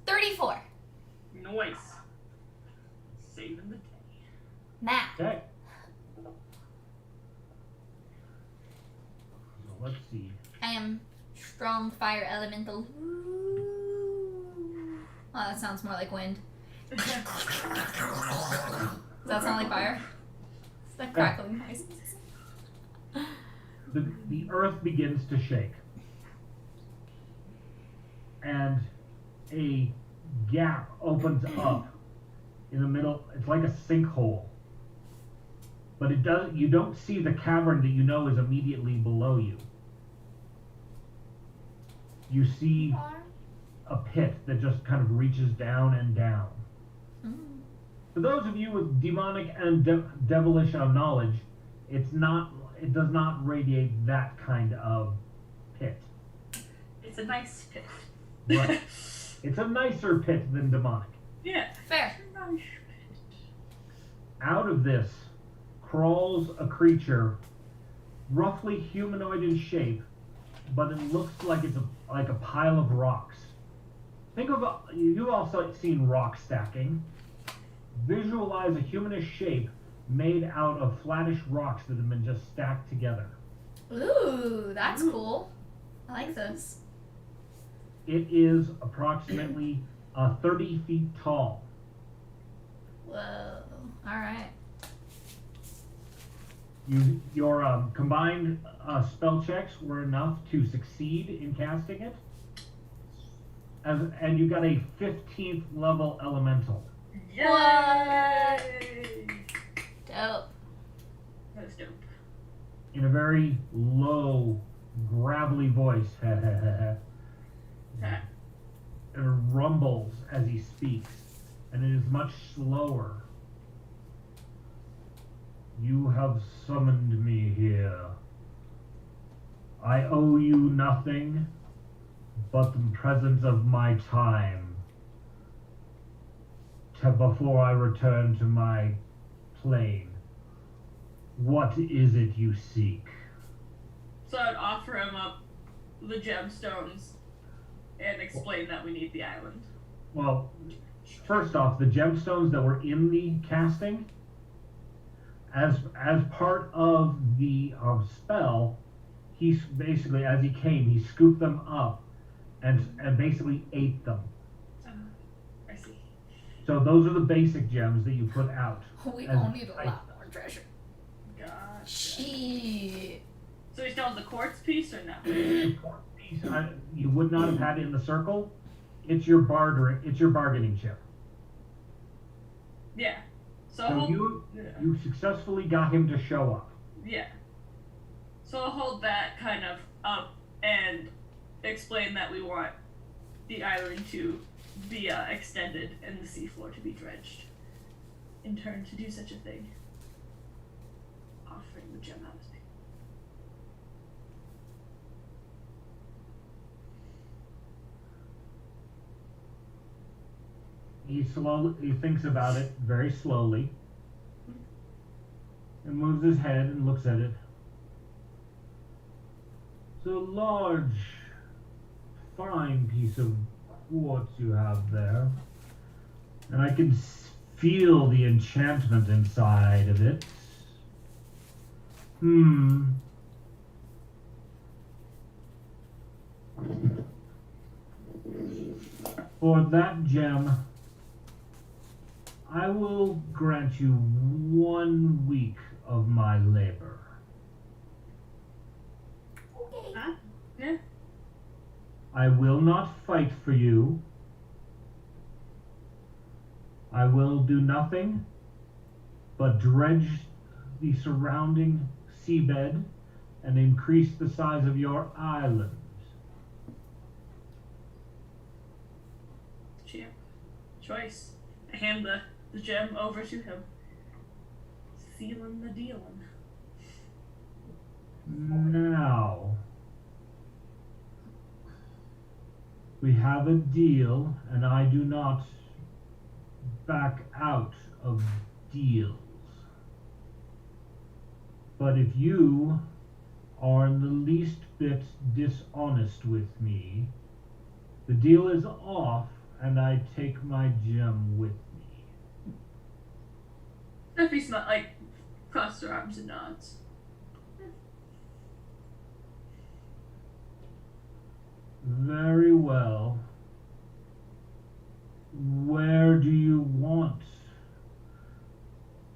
34. Nice. Saving the day. Math. Okay. So let's see. I am strong fire elemental. Oh, that sounds more like wind. Does that sound like fire? It's that crackling noise. The earth begins to shake. And a gap opens up in the middle. It's like a sinkhole. But you don't see the cavern that you know is immediately below you. You see a pit that just kind of reaches down and down. To For those of you with demonic and devilish knowledge, it does not radiate that kind of pit. It's a nice pit. Right. It's a nicer pit than demonic. Yeah. Fair. Nice. Out of this crawls a creature, roughly humanoid in shape, but it looks like it's like a pile of rocks. Think of you've also seen rock stacking. Visualize a humanish shape made out of flattish rocks that have been just stacked together. Ooh, that's cool. I like this. It is approximately 30 feet tall. Whoa. Alright. Your combined spell checks were enough to succeed in casting it. And you got a 15th level elemental. Yay! Dope. That's dope. In a very low, gravelly voice. It rumbles as he speaks, and it is much slower. You have summoned me here. I owe you nothing but the presence of my time before I return to my plane. What is it you seek? So I'd offer him up the gemstones and explain that we need the island. Well, first off, the gemstones that were in the casting, as part of the spell, he basically, as he came, he scooped them up and basically ate them. I see. So those are the basic gems that you put out. We as all need a I- lot more treasure. Gotcha. Shit. So he still has the quartz piece or no? The fourth piece, you would not have had it in the circle. It's your bargaining chip. Yeah. So, So hold, you successfully got him to show up. yeah. So I'll hold that kind of up and explain that we want the island to be extended and the seafloor to be dredged. In turn, to do such a thing, offering the gem amnesty. He thinks about it very slowly and moves his head and looks at it. It's a large, fine piece of quartz you have there, and I can feel the enchantment inside of it. For that gem, I will grant you 1 week of my labor. Okay. Huh? Yeah. I will not fight for you. I will do nothing but dredge the surrounding seabed and increase the size of your island. Champ. Choice. I hand the gem over to him. Sealing the dealin'. Now, we have a deal, and I do not back out of deals. But if you are in the least bit dishonest with me, the deal is off, and I take my gem with me. If he's not like cross their arms and nods. Very well. Where do you want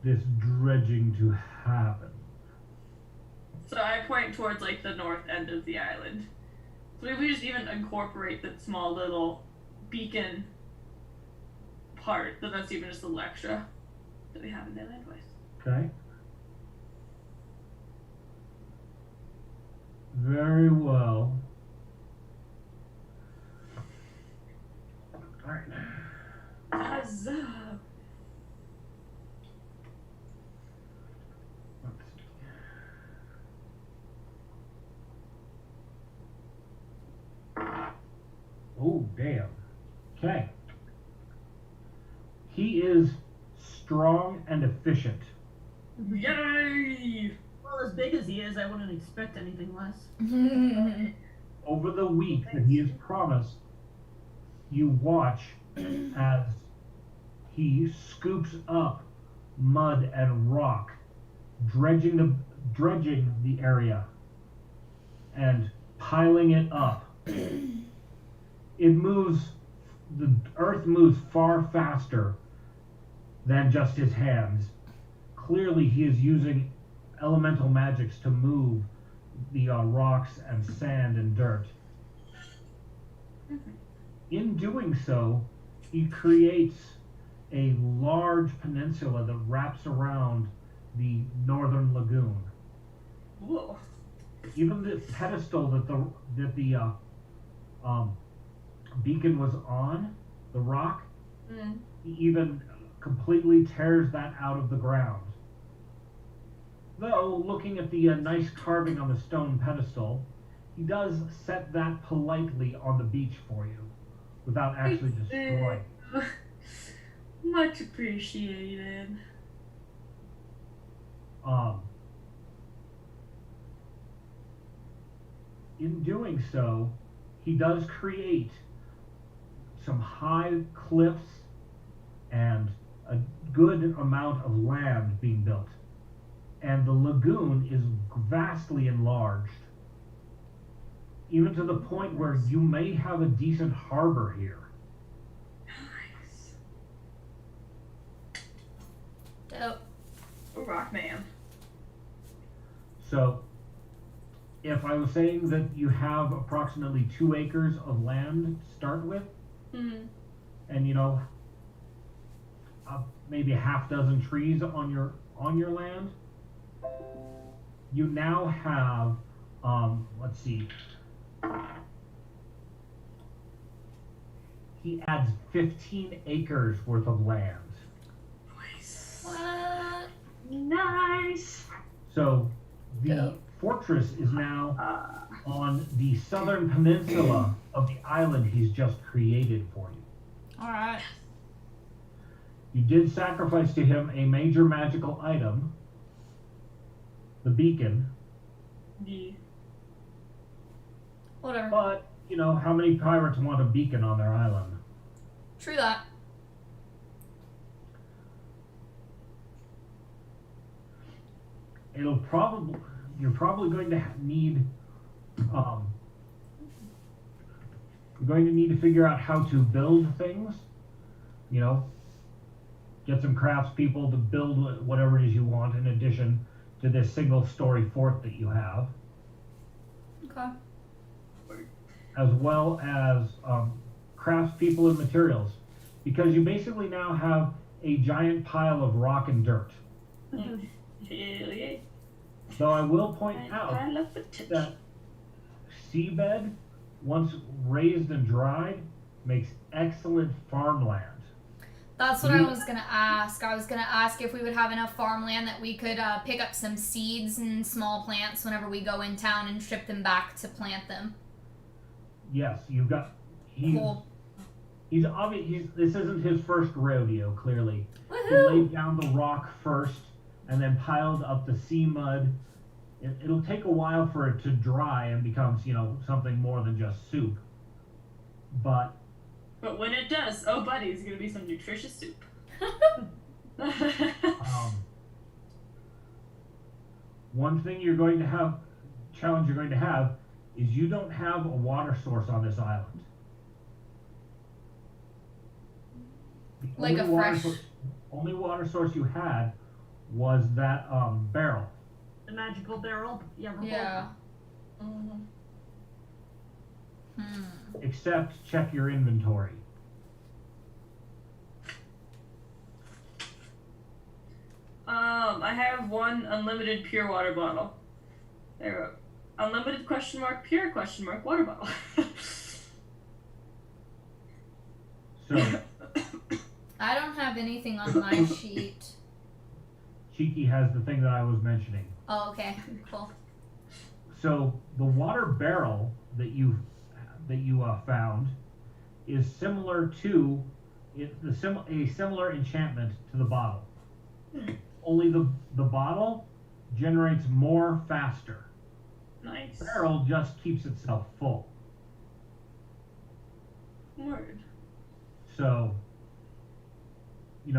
this dredging to happen? So I point towards like the north end of the island. So if we just even incorporate that small little beacon part, then that's even just a little extra that we have in the landways. Okay. Very well. Alright. Huzzah! Oh, damn. Okay. He is strong and efficient. Yay! Well, as big as he is, I wouldn't expect anything less. Over the week that he is promised, you watch as he scoops up mud and rock, dredging the area and piling it up. The earth moves far faster than just his hands. Clearly he is using elemental magics to move the rocks and sand and dirt. In doing so, he creates a large peninsula that wraps around the northern lagoon. Whoa. Even the pedestal that the beacon was on, the rock, he even completely tears that out of the ground. Though, looking at the nice carving on the stone pedestal, he does set that politely on the beach for you, without actually destroying. Much appreciated. In doing so, he does create some high cliffs and a good amount of land being built. And the lagoon is vastly enlarged, even to the point where you may have a decent harbor here. Nice. Dope. Oh, Rockman. So, if I was saying that you have approximately 2 acres of land to start with, and maybe a half dozen trees on your land, you now have let's see, he adds 15 acres worth of land. Nice. What? Nice. So the Dope. fortress is now on the southern peninsula of the island he's just created for you. Alright. You did sacrifice to him a major magical item, the beacon, Yeah. Whatever. but, how many pirates want a beacon on their island? True that. You're probably going to need, you're going to need to figure out how to build things, get some craftspeople to build whatever it is you want in addition to this single story fort that you have, Okay. as well as craftspeople and materials, because you basically now have a giant pile of rock and dirt. Hell yeah. Though I will point out I love potential. that seabed, once raised and dried, makes excellent farmland. That's what I was gonna ask. I was gonna ask if we would have enough farmland that we could pick up some seeds and small plants whenever we go in town and ship them back to plant them. Yes, you've got. Cool. He's obvious. This isn't his first rodeo. Clearly, he Woohoo! laid down the rock first, and then piled up the sea mud. It'll take a while for it to dry and becomes, something more than just soup. But when it does, oh buddy, it's gonna be some nutritious soup. one thing challenge you're going to have, is you don't have a water source on this island. The Like a fresh. only water source you had was that barrel. The magical barrel. You ever Yeah. Mhm. Except check your inventory. I have one unlimited pure water bottle. There we go. Unlimited pure water bottle. So I don't have anything on my sheet. Cheeky has the thing that I was mentioning. Oh, okay. Cool. So the water barrel that you found is similar to a similar enchantment to the bottle. Only the bottle generates more faster. Nice. Barrel just keeps itself full. Word. So